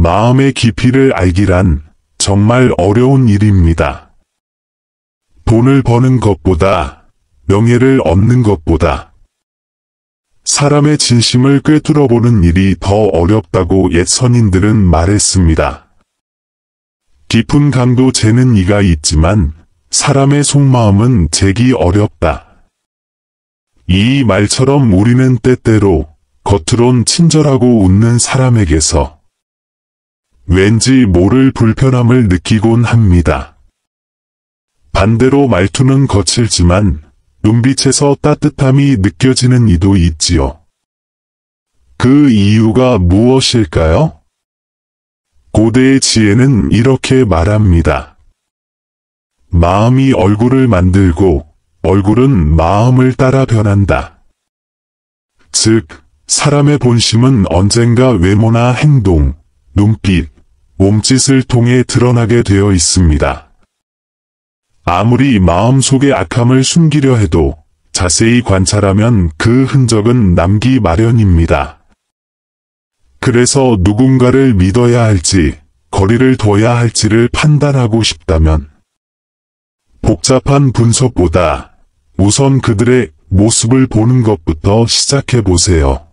마음의 깊이를 알기란 정말 어려운 일입니다. 돈을 버는 것보다, 명예를 얻는 것보다 사람의 진심을 꿰뚫어보는 일이 더 어렵다고 옛 선인들은 말했습니다. 깊은 강도 재는 이가 있지만 사람의 속마음은 재기 어렵다. 이 말처럼 우리는 때때로 겉으론 친절하고 웃는 사람에게서 왠지 모를 불편함을 느끼곤 합니다. 반대로 말투는 거칠지만 눈빛에서 따뜻함이 느껴지는 이도 있지요. 그 이유가 무엇일까요? 고대의 지혜는 이렇게 말합니다. 마음이 얼굴을 만들고 얼굴은 마음을 따라 변한다. 즉, 사람의 본심은 언젠가 외모나 행동, 눈빛, 몸짓을 통해 드러나게 되어 있습니다. 아무리 마음속의 악함을 숨기려 해도 자세히 관찰하면 그 흔적은 남기 마련입니다. 그래서 누군가를 믿어야 할지, 거리를 둬야 할지를 판단하고 싶다면 복잡한 분석보다 우선 그들의 모습을 보는 것부터 시작해보세요.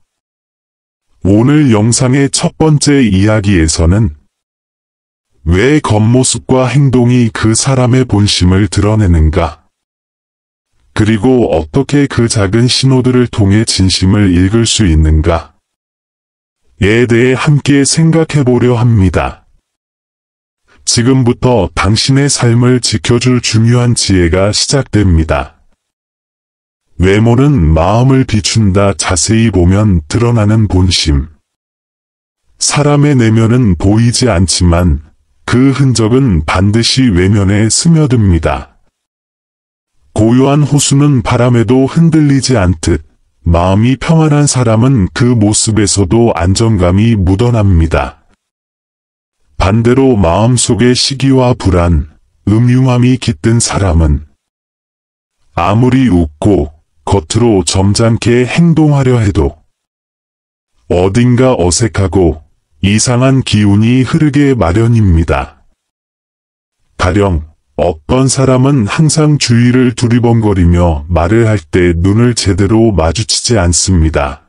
오늘 영상의 첫 번째 이야기에서는 왜 겉모습과 행동이 그 사람의 본심을 드러내는가? 그리고 어떻게 그 작은 신호들을 통해 진심을 읽을 수 있는가? 에 대해 함께 생각해보려 합니다. 지금부터 당신의 삶을 지켜줄 중요한 지혜가 시작됩니다. 외모는 마음을 비춘다. 자세히 보면 드러나는 본심. 사람의 내면은 보이지 않지만 그 흔적은 반드시 외면에 스며듭니다. 고요한 호수는 바람에도 흔들리지 않듯 마음이 평안한 사람은 그 모습에서도 안정감이 묻어납니다. 반대로 마음속에 시기와 불안, 음흉함이 깃든 사람은 아무리 웃고 겉으로 점잖게 행동하려 해도 어딘가 어색하고 이상한 기운이 흐르게 마련입니다. 가령 어떤 사람은 항상 주위를 두리번거리며 말을 할 때 눈을 제대로 마주치지 않습니다.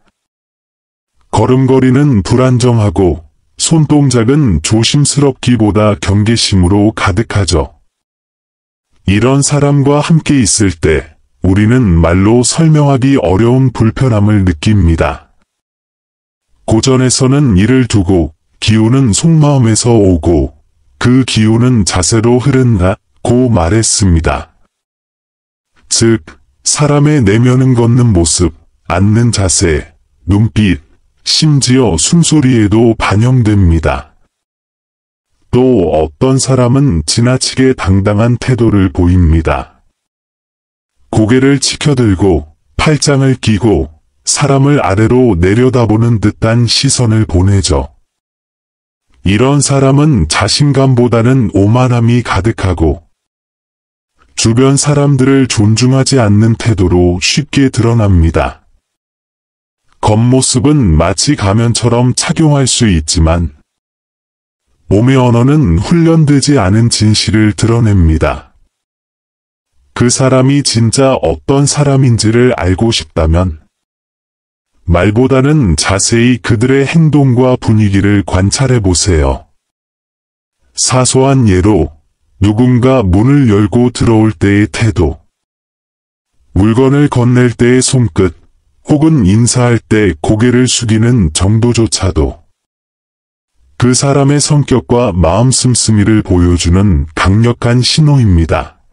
걸음걸이는 불안정하고 손동작은 조심스럽기보다 경계심으로 가득하죠. 이런 사람과 함께 있을 때 우리는 말로 설명하기 어려운 불편함을 느낍니다. 고전에서는 이를 두고 기운은 속마음에서 오고 그 기운은 자세로 흐른다고 말했습니다. 즉, 사람의 내면은 걷는 모습, 앉는 자세, 눈빛, 심지어 숨소리에도 반영됩니다. 또 어떤 사람은 지나치게 당당한 태도를 보입니다. 고개를 치켜들고 팔짱을 끼고 사람을 아래로 내려다보는 듯한 시선을 보내죠. 이런 사람은 자신감보다는 오만함이 가득하고 주변 사람들을 존중하지 않는 태도로 쉽게 드러납니다. 겉모습은 마치 가면처럼 착용할 수 있지만 몸의 언어는 훈련되지 않은 진실을 드러냅니다. 그 사람이 진짜 어떤 사람인지를 알고 싶다면 말보다는 자세히 그들의 행동과 분위기를 관찰해 보세요. 사소한 예로 누군가 문을 열고 들어올 때의 태도, 물건을 건넬 때의 손끝, 혹은 인사할 때 고개를 숙이는 정도조차도 그 사람의 성격과 마음 씀씀이를 보여주는 강력한 신호입니다.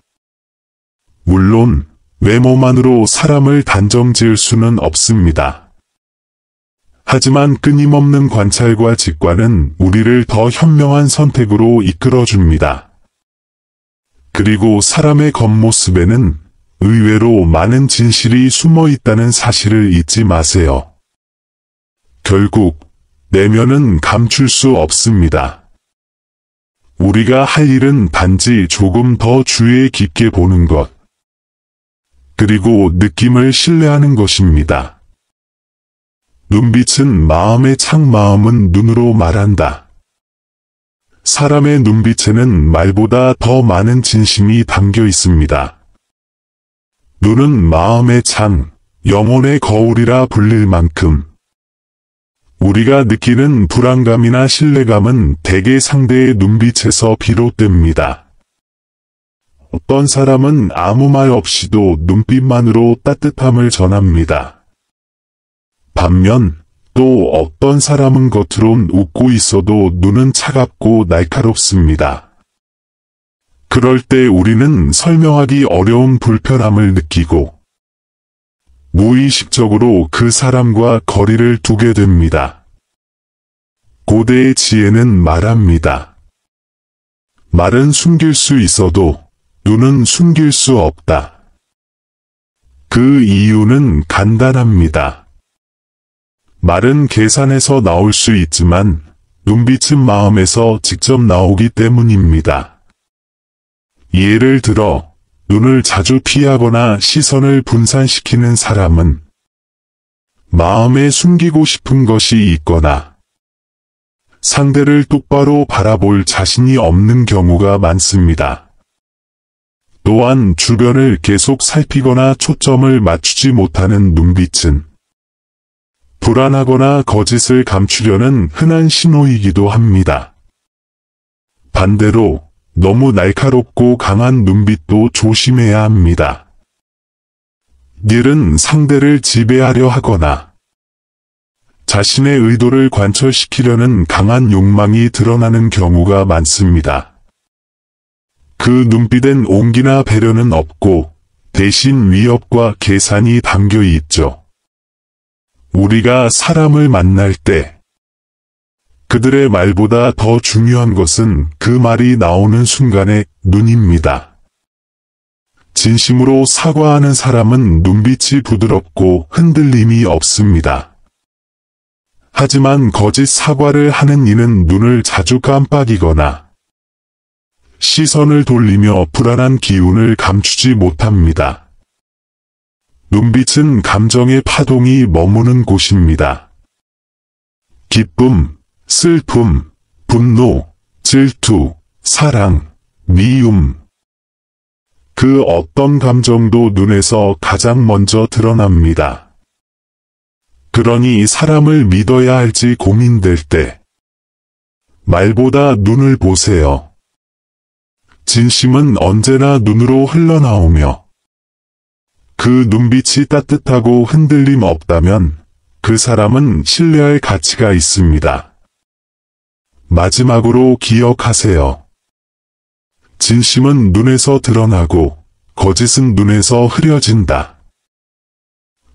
물론 외모만으로 사람을 단정지을 수는 없습니다. 하지만 끊임없는 관찰과 직관은 우리를 더 현명한 선택으로 이끌어줍니다. 그리고 사람의 겉모습에는 의외로 많은 진실이 숨어 있다는 사실을 잊지 마세요. 결국 내면은 감출 수 없습니다. 우리가 할 일은 단지 조금 더 주의 깊게 보는 것, 그리고 느낌을 신뢰하는 것입니다. 눈빛은 마음의 창, 마음은 눈으로 말한다. 사람의 눈빛에는 말보다 더 많은 진심이 담겨 있습니다. 눈은 마음의 창, 영혼의 거울이라 불릴 만큼 우리가 느끼는 불안감이나 신뢰감은 대개 상대의 눈빛에서 비롯됩니다. 어떤 사람은 아무 말 없이도 눈빛만으로 따뜻함을 전합니다. 반면 또 어떤 사람은 겉으론 웃고 있어도 눈은 차갑고 날카롭습니다. 그럴 때 우리는 설명하기 어려운 불편함을 느끼고 무의식적으로 그 사람과 거리를 두게 됩니다. 고대의 지혜는 말합니다. 말은 숨길 수 있어도 눈은 숨길 수 없다. 그 이유는 간단합니다. 말은 계산에서 나올 수 있지만 눈빛은 마음에서 직접 나오기 때문입니다. 예를 들어 눈을 자주 피하거나 시선을 분산시키는 사람은 마음에 숨기고 싶은 것이 있거나 상대를 똑바로 바라볼 자신이 없는 경우가 많습니다. 또한 주변을 계속 살피거나 초점을 맞추지 못하는 눈빛은 불안하거나 거짓을 감추려는 흔한 신호이기도 합니다. 반대로 너무 날카롭고 강한 눈빛도 조심해야 합니다. 이는 상대를 지배하려 하거나 자신의 의도를 관철시키려는 강한 욕망이 드러나는 경우가 많습니다. 그 눈빛엔 온기나 배려는 없고 대신 위협과 계산이 담겨 있죠. 우리가 사람을 만날 때 그들의 말보다 더 중요한 것은 그 말이 나오는 순간의 눈입니다. 진심으로 사과하는 사람은 눈빛이 부드럽고 흔들림이 없습니다. 하지만 거짓 사과를 하는 이는 눈을 자주 깜빡이거나 시선을 돌리며 불안한 기운을 감추지 못합니다. 눈빛은 감정의 파동이 머무는 곳입니다. 기쁨, 슬픔, 분노, 질투, 사랑, 미움. 그 어떤 감정도 눈에서 가장 먼저 드러납니다. 그러니 사람을 믿어야 할지 고민될 때 말보다 눈을 보세요. 진심은 언제나 눈으로 흘러나오며 그 눈빛이 따뜻하고 흔들림 없다면 그 사람은 신뢰할 가치가 있습니다. 마지막으로 기억하세요. 진심은 눈에서 드러나고 거짓은 눈에서 흐려진다.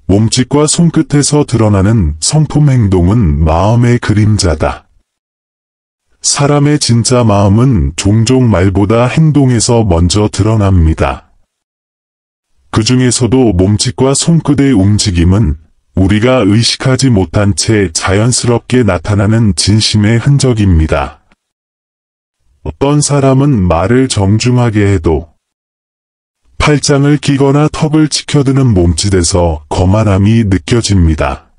몸짓과 손끝에서 드러나는 성품 행동은 마음의 그림자다. 사람의 진짜 마음은 종종 말보다 행동에서 먼저 드러납니다. 그 중에서도 몸짓과 손끝의 움직임은 우리가 의식하지 못한 채 자연스럽게 나타나는 진심의 흔적입니다. 어떤 사람은 말을 정중하게 해도 팔짱을 끼거나 턱을 치켜드는 몸짓에서 거만함이 느껴집니다.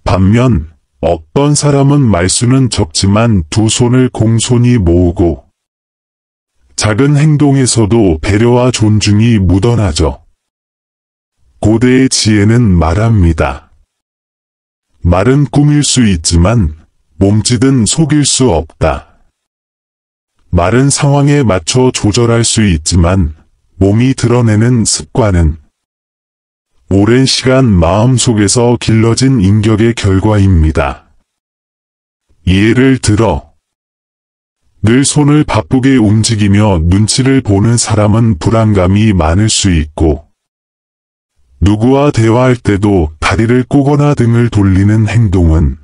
반면 어떤 사람은 말수는 적지만 두 손을 공손히 모으고 작은 행동에서도 배려와 존중이 묻어나죠. 고대의 지혜는 말합니다. 말은 꾸밀 수 있지만 몸짓은 속일 수 없다. 말은 상황에 맞춰 조절할 수 있지만 몸이 드러내는 습관은 오랜 시간 마음속에서 길러진 인격의 결과입니다. 예를 들어 늘 손을 바쁘게 움직이며 눈치를 보는 사람은 불안감이 많을 수 있고 누구와 대화할 때도 다리를 꼬거나 등을 돌리는 행동은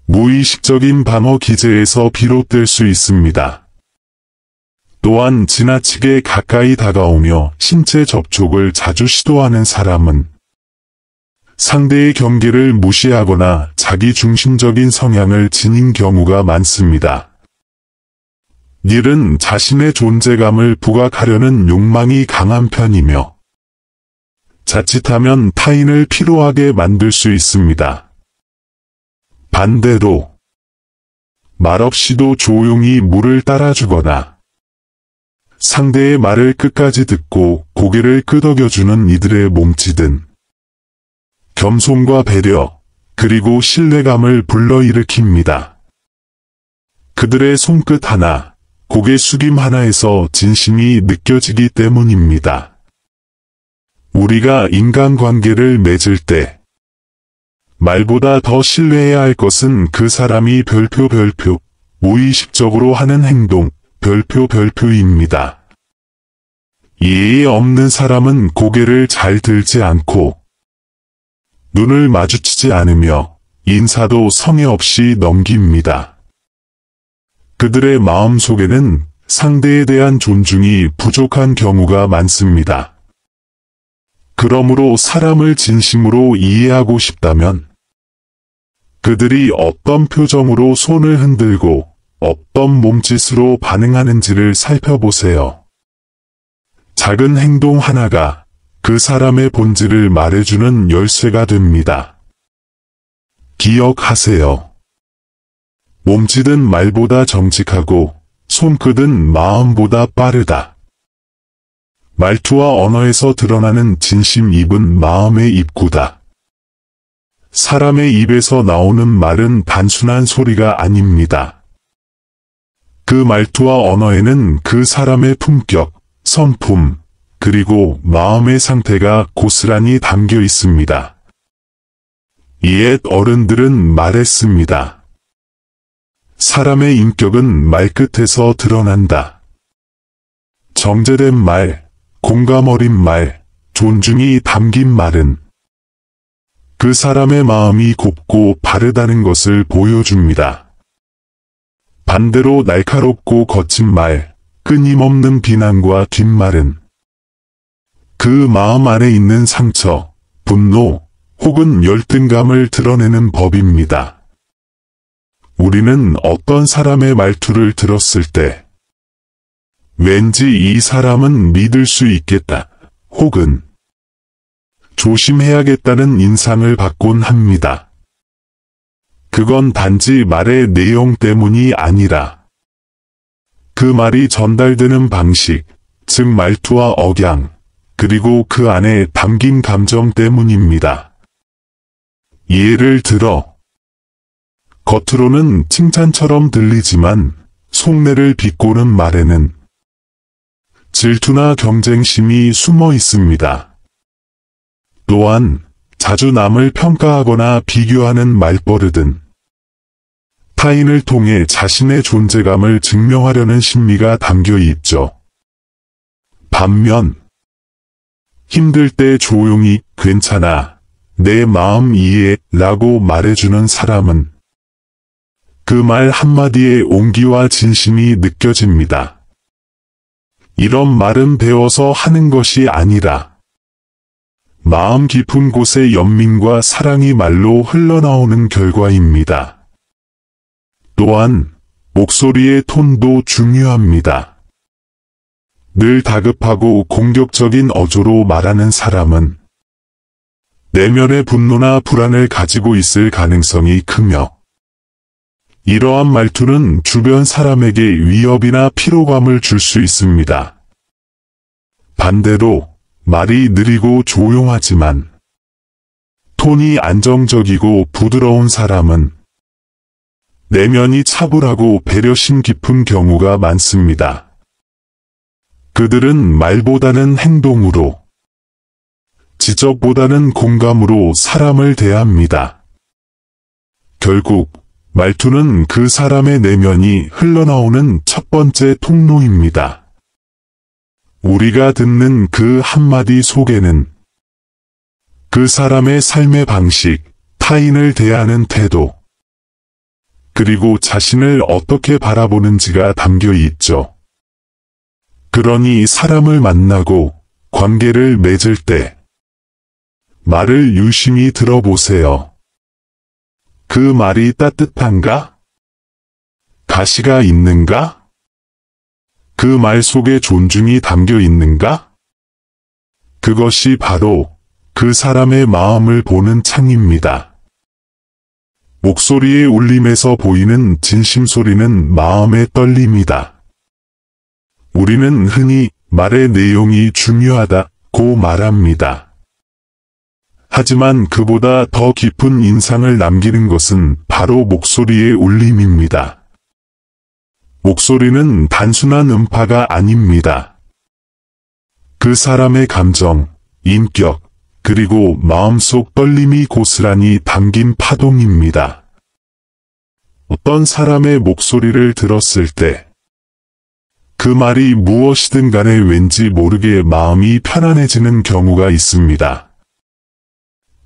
무의식적인 방어 기제에서 비롯될 수 있습니다. 또한 지나치게 가까이 다가오며 신체 접촉을 자주 시도하는 사람은 상대의 경계를 무시하거나 자기중심적인 성향을 지닌 경우가 많습니다. 이는 자신의 존재감을 부각하려는 욕망이 강한 편이며 자칫하면 타인을 피로하게 만들 수 있습니다. 반대로 말없이도 조용히 물을 따라주거나 상대의 말을 끝까지 듣고 고개를 끄덕여주는 이들의 몸짓은 겸손과 배려, 그리고 신뢰감을 불러일으킵니다. 그들의 손끝 하나, 고개 숙임 하나에서 진심이 느껴지기 때문입니다. 우리가 인간관계를 맺을 때 말보다 더 신뢰해야 할 것은 그 사람이 별표 무의식적으로 하는 행동 별표입니다. 예의 없는 사람은 고개를 잘 들지 않고 눈을 마주치지 않으며 인사도 성의 없이 넘깁니다. 그들의 마음속에는 상대에 대한 존중이 부족한 경우가 많습니다. 그러므로 사람을 진심으로 이해하고 싶다면 그들이 어떤 표정으로 손을 흔들고 어떤 몸짓으로 반응하는지를 살펴보세요. 작은 행동 하나가 그 사람의 본질을 말해주는 열쇠가 됩니다. 기억하세요. 몸짓은 말보다 정직하고 손끝은 마음보다 빠르다. 말투와 언어에서 드러나는 진심 입은 마음의 입구다. 사람의 입에서 나오는 말은 단순한 소리가 아닙니다. 그 말투와 언어에는 그 사람의 품격, 성품, 그리고 마음의 상태가 고스란히 담겨 있습니다. 옛 어른들은 말했습니다. 사람의 인격은 말끝에서 드러난다. 정제된 말, 공감 어린 말, 존중이 담긴 말은 그 사람의 마음이 곱고 바르다는 것을 보여줍니다. 반대로 날카롭고 거친 말, 끊임없는 비난과 뒷말은 그 마음 안에 있는 상처, 분노, 혹은 열등감을 드러내는 법입니다. 우리는 어떤 사람의 말투를 들었을 때 왠지 이 사람은 믿을 수 있겠다, 혹은 조심해야겠다는 인상을 받곤 합니다. 그건 단지 말의 내용 때문이 아니라 그 말이 전달되는 방식, 즉 말투와 억양, 그리고 그 안에 담긴 감정 때문입니다. 예를 들어 겉으로는 칭찬처럼 들리지만 속내를 비꼬는 말에는 질투나 경쟁심이 숨어 있습니다. 또한 자주 남을 평가하거나 비교하는 말버릇은 타인을 통해 자신의 존재감을 증명하려는 심리가 담겨 있죠. 반면 힘들 때 조용히 괜찮아, 내 마음 이해해 라고 말해주는 사람은 그 말 한마디에 온기와 진심이 느껴집니다. 이런 말은 배워서 하는 것이 아니라 마음 깊은 곳의 연민과 사랑이 말로 흘러나오는 결과입니다. 또한 목소리의 톤도 중요합니다. 늘 다급하고 공격적인 어조로 말하는 사람은 내면의 분노나 불안을 가지고 있을 가능성이 크며 이러한 말투는 주변 사람에게 위협이나 피로감을 줄 수 있습니다. 반대로 말이 느리고 조용하지만 톤이 안정적이고 부드러운 사람은 내면이 차분하고 배려심 깊은 경우가 많습니다. 그들은 말보다는 행동으로, 지적보다는 공감으로 사람을 대합니다. 결국 말투는 그 사람의 내면이 흘러나오는 첫 번째 통로입니다. 우리가 듣는 그 한마디 속에는 그 사람의 삶의 방식, 타인을 대하는 태도, 그리고 자신을 어떻게 바라보는지가 담겨 있죠. 그러니 사람을 만나고 관계를 맺을 때 말을 유심히 들어보세요. 그 말이 따뜻한가? 가시가 있는가? 그 말 속에 존중이 담겨 있는가? 그것이 바로 그 사람의 마음을 보는 창입니다. 목소리의 울림에서 보이는 진심 소리는 마음의 떨림이다. 우리는 흔히 말의 내용이 중요하다고 말합니다. 하지만 그보다 더 깊은 인상을 남기는 것은 바로 목소리의 울림입니다. 목소리는 단순한 음파가 아닙니다. 그 사람의 감정, 인격, 그리고 마음속 떨림이 고스란히 담긴 파동입니다. 어떤 사람의 목소리를 들었을 때 그 말이 무엇이든 간에 왠지 모르게 마음이 편안해지는 경우가 있습니다.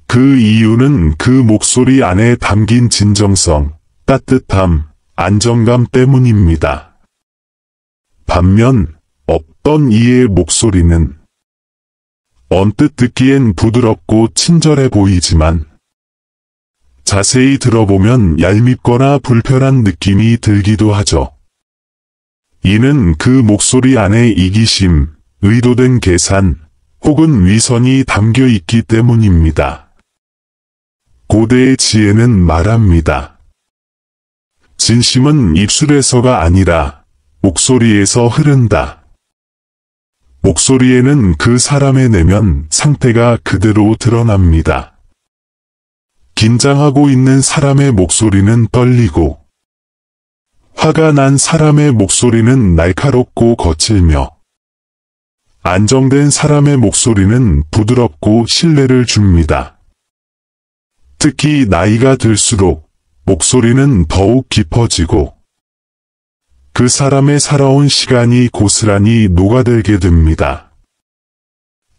그 이유는 그 목소리 안에 담긴 진정성, 따뜻함, 안정감 때문입니다. 반면 어떤 이의 목소리는 언뜻 듣기엔 부드럽고 친절해 보이지만 자세히 들어보면 얄밉거나 불편한 느낌이 들기도 하죠. 이는 그 목소리 안에 이기심, 의도된 계산, 혹은 위선이 담겨 있기 때문입니다. 고대의 지혜는 말합니다. 진심은 입술에서가 아니라 목소리에서 흐른다. 목소리에는 그 사람의 내면 상태가 그대로 드러납니다. 긴장하고 있는 사람의 목소리는 떨리고, 화가 난 사람의 목소리는 날카롭고 거칠며, 안정된 사람의 목소리는 부드럽고 신뢰를 줍니다. 특히 나이가 들수록 목소리는 더욱 깊어지고, 그 사람의 살아온 시간이 고스란히 녹아들게 됩니다.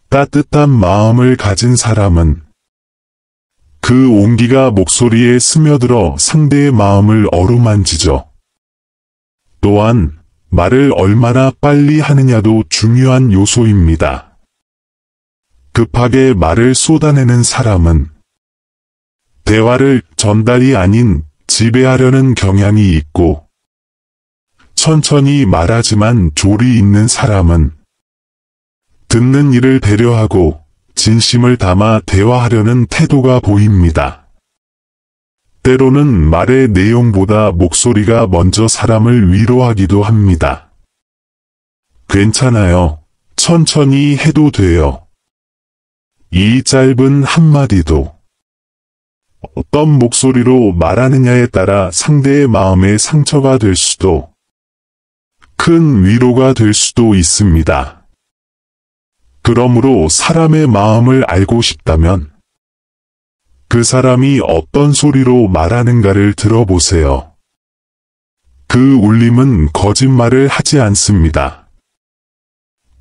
따뜻한 마음을 가진 사람은 그 온기가 목소리에 스며들어 상대의 마음을 어루만지죠. 또한 말을 얼마나 빨리 하느냐도 중요한 요소입니다. 급하게 말을 쏟아내는 사람은 대화를 전달이 아닌 지배하려는 경향이 있고, 천천히 말하지만 조리 있는 사람은 듣는 이를 배려하고 진심을 담아 대화하려는 태도가 보입니다. 때로는 말의 내용보다 목소리가 먼저 사람을 위로하기도 합니다. 괜찮아요. 천천히 해도 돼요. 이 짧은 한마디도 어떤 목소리로 말하느냐에 따라 상대의 마음에 상처가 될 수도, 큰 위로가 될 수도 있습니다. 그러므로 사람의 마음을 알고 싶다면 그 사람이 어떤 소리로 말하는가를 들어보세요. 그 울림은 거짓말을 하지 않습니다.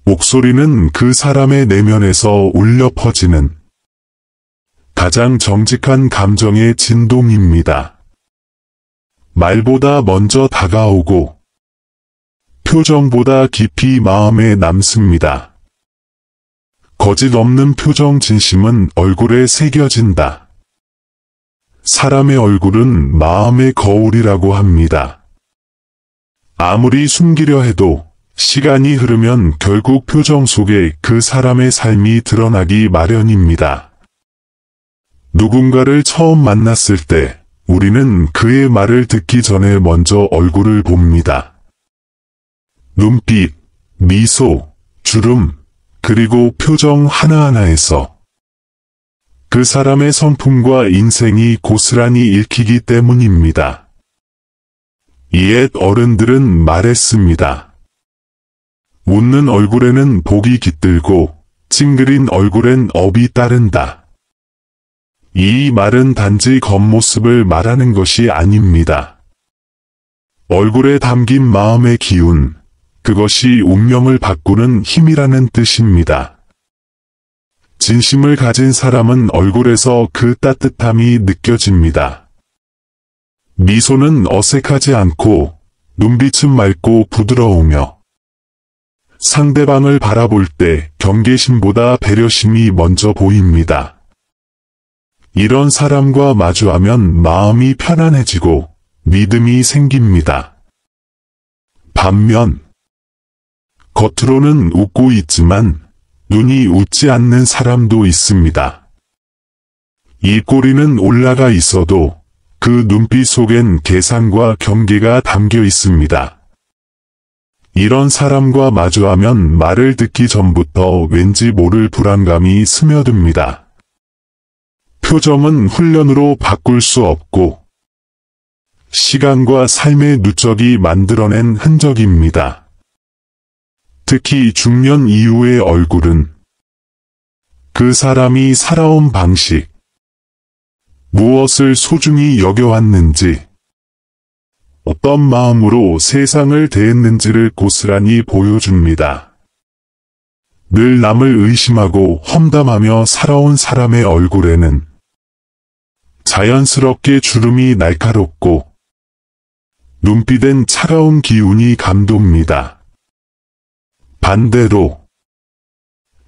목소리는 그 사람의 내면에서 울려 퍼지는 가장 정직한 감정의 진동입니다. 말보다 먼저 다가오고 표정보다 깊이 마음에 남습니다. 거짓 없는 표정 진심은 얼굴에 새겨진다. 사람의 얼굴은 마음의 거울이라고 합니다. 아무리 숨기려 해도 시간이 흐르면 결국 표정 속에 그 사람의 삶이 드러나기 마련입니다. 누군가를 처음 만났을 때 우리는 그의 말을 듣기 전에 먼저 얼굴을 봅니다. 눈빛, 미소, 주름, 그리고 표정 하나하나에서 그 사람의 성품과 인생이 고스란히 읽히기 때문입니다. 옛 어른들은 말했습니다. 웃는 얼굴에는 복이 깃들고 찡그린 얼굴엔 업이 따른다. 이 말은 단지 겉모습을 말하는 것이 아닙니다. 얼굴에 담긴 마음의 기운, 그것이 운명을 바꾸는 힘이라는 뜻입니다. 진심을 가진 사람은 얼굴에서 그 따뜻함이 느껴집니다. 미소는 어색하지 않고 눈빛은 맑고 부드러우며 상대방을 바라볼 때 경계심보다 배려심이 먼저 보입니다. 이런 사람과 마주하면 마음이 편안해지고 믿음이 생깁니다. 반면 겉으로는 웃고 있지만 눈이 웃지 않는 사람도 있습니다. 입꼬리는 올라가 있어도 그 눈빛 속엔 계산과 경계가 담겨 있습니다. 이런 사람과 마주하면 말을 듣기 전부터 왠지 모를 불안감이 스며듭니다. 표정은 훈련으로 바꿀 수 없고 시간과 삶의 누적이 만들어낸 흔적입니다. 특히 중년 이후의 얼굴은 그 사람이 살아온 방식, 무엇을 소중히 여겨왔는지, 어떤 마음으로 세상을 대했는지를 고스란히 보여줍니다. 늘 남을 의심하고 험담하며 살아온 사람의 얼굴에는 자연스럽게 주름이 날카롭고 눈빛엔 차가운 기운이 감돕니다. 반대로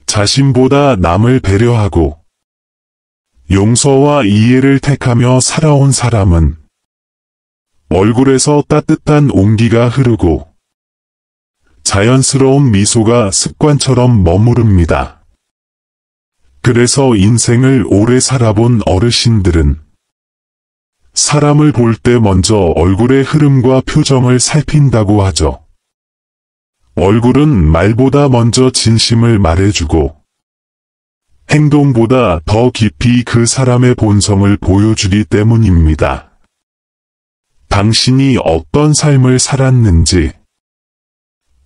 자신보다 남을 배려하고 용서와 이해를 택하며 살아온 사람은 얼굴에서 따뜻한 온기가 흐르고 자연스러운 미소가 습관처럼 머무릅니다. 그래서 인생을 오래 살아본 어르신들은 사람을 볼 때 먼저 얼굴의 흐름과 표정을 살핀다고 하죠. 얼굴은 말보다 먼저 진심을 말해주고 행동보다 더 깊이 그 사람의 본성을 보여주기 때문입니다. 당신이 어떤 삶을 살았는지,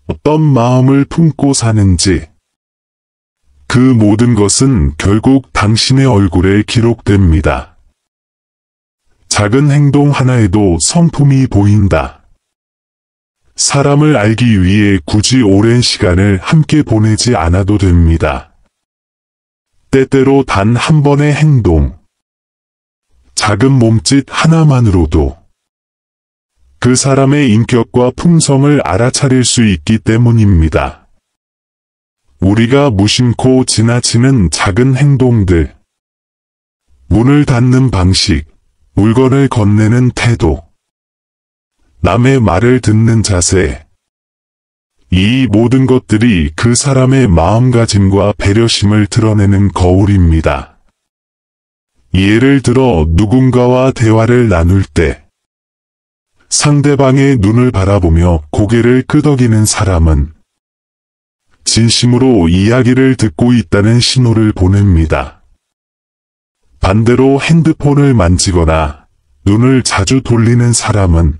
어떤 마음을 품고 사는지, 그 모든 것은 결국 당신의 얼굴에 기록됩니다. 작은 행동 하나에도 성품이 보인다. 사람을 알기 위해 굳이 오랜 시간을 함께 보내지 않아도 됩니다. 때때로 단 한 번의 행동, 작은 몸짓 하나만으로도 그 사람의 인격과 품성을 알아차릴 수 있기 때문입니다. 우리가 무심코 지나치는 작은 행동들, 문을 닫는 방식, 물건을 건네는 태도, 남의 말을 듣는 자세, 이 모든 것들이 그 사람의 마음가짐과 배려심을 드러내는 거울입니다. 예를 들어 누군가와 대화를 나눌 때 상대방의 눈을 바라보며 고개를 끄덕이는 사람은 진심으로 이야기를 듣고 있다는 신호를 보냅니다. 반대로 핸드폰을 만지거나 눈을 자주 돌리는 사람은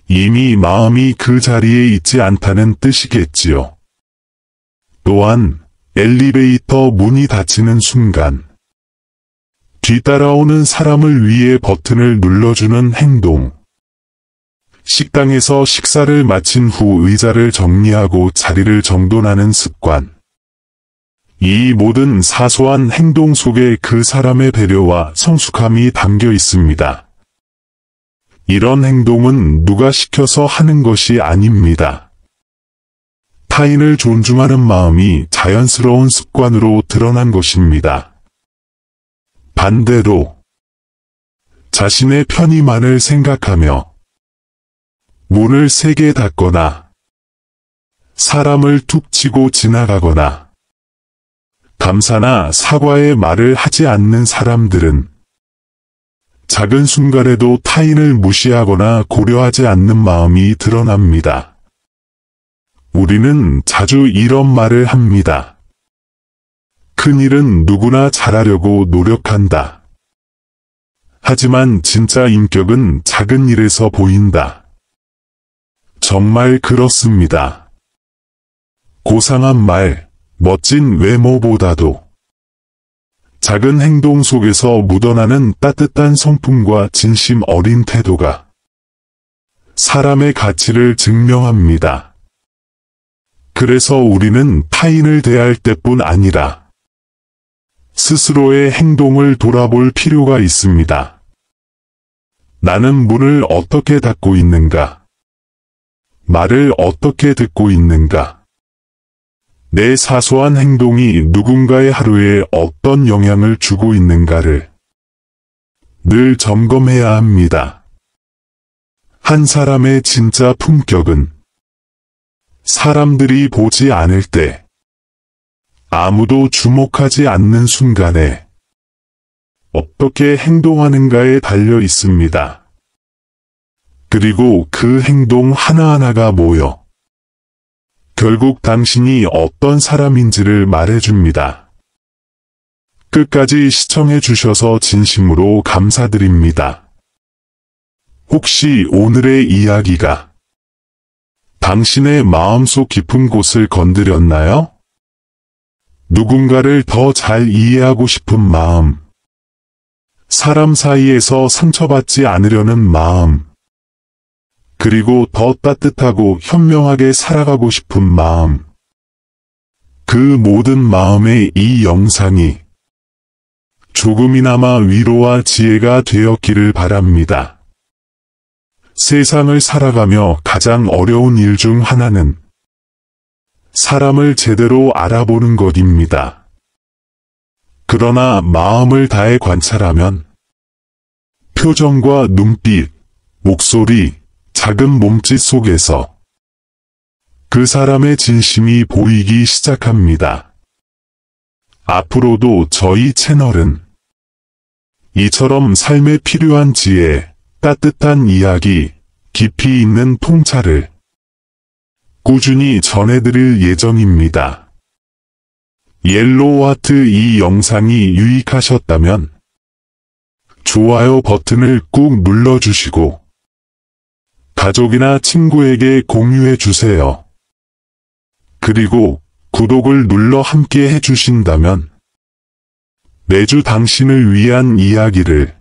이미 마음이 그 자리에 있지 않다는 뜻이겠지요. 또한 엘리베이터 문이 닫히는 순간 뒤따라오는 사람을 위해 버튼을 눌러주는 행동, 식당에서 식사를 마친 후 의자를 정리하고 자리를 정돈하는 습관, 이 모든 사소한 행동 속에 그 사람의 배려와 성숙함이 담겨 있습니다. 이런 행동은 누가 시켜서 하는 것이 아닙니다. 타인을 존중하는 마음이 자연스러운 습관으로 드러난 것입니다. 반대로 자신의 편의만을 생각하며 문을 세게 닫거나 사람을 툭 치고 지나가거나 감사나 사과의 말을 하지 않는 사람들은 작은 순간에도 타인을 무시하거나 고려하지 않는 마음이 드러납니다. 우리는 자주 이런 말을 합니다. 큰일은 누구나 잘하려고 노력한다. 하지만 진짜 인격은 작은 일에서 보인다. 정말 그렇습니다. 고상한 말, 멋진 외모보다도 작은 행동 속에서 묻어나는 따뜻한 성품과 진심 어린 태도가 사람의 가치를 증명합니다. 그래서 우리는 타인을 대할 때뿐 아니라 스스로의 행동을 돌아볼 필요가 있습니다. 나는 문을 어떻게 닫고 있는가? 말을 어떻게 듣고 있는가? 내 사소한 행동이 누군가의 하루에 어떤 영향을 주고 있는가를 늘 점검해야 합니다. 한 사람의 진짜 품격은 사람들이 보지 않을 때, 아무도 주목하지 않는 순간에 어떻게 행동하는가에 달려 있습니다. 그리고 그 행동 하나하나가 모여 결국 당신이 어떤 사람인지를 말해줍니다. 끝까지 시청해 주셔서 진심으로 감사드립니다. 혹시 오늘의 이야기가 당신의 마음속 깊은 곳을 건드렸나요? 누군가를 더 잘 이해하고 싶은 마음, 사람 사이에서 상처받지 않으려는 마음, 그리고 더 따뜻하고 현명하게 살아가고 싶은 마음, 그 모든 마음에 이 영상이 조금이나마 위로와 지혜가 되었기를 바랍니다. 세상을 살아가며 가장 어려운 일 중 하나는 사람을 제대로 알아보는 것입니다. 그러나 마음을 다해 관찰하면 표정과 눈빛, 목소리, 작은 몸짓 속에서 그 사람의 진심이 보이기 시작합니다. 앞으로도 저희 채널은 이처럼 삶에 필요한 지혜, 따뜻한 이야기, 깊이 있는 통찰을 꾸준히 전해드릴 예정입니다. 옐로우 하트 이 영상이 유익하셨다면 좋아요 버튼을 꾹 눌러주시고 가족이나 친구에게 공유해주세요. 그리고 구독을 눌러 함께 해주신다면 매주 당신을 위한 이야기를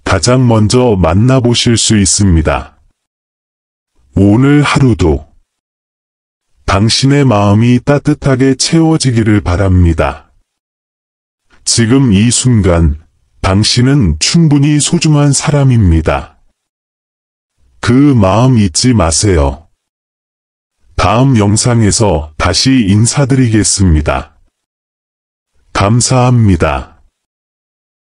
가장 먼저 만나보실 수 있습니다. 오늘 하루도 당신의 마음이 따뜻하게 채워지기를 바랍니다. 지금 이 순간 당신은 충분히 소중한 사람입니다. 그 마음 잊지 마세요. 다음 영상에서 다시 인사드리겠습니다. 감사합니다.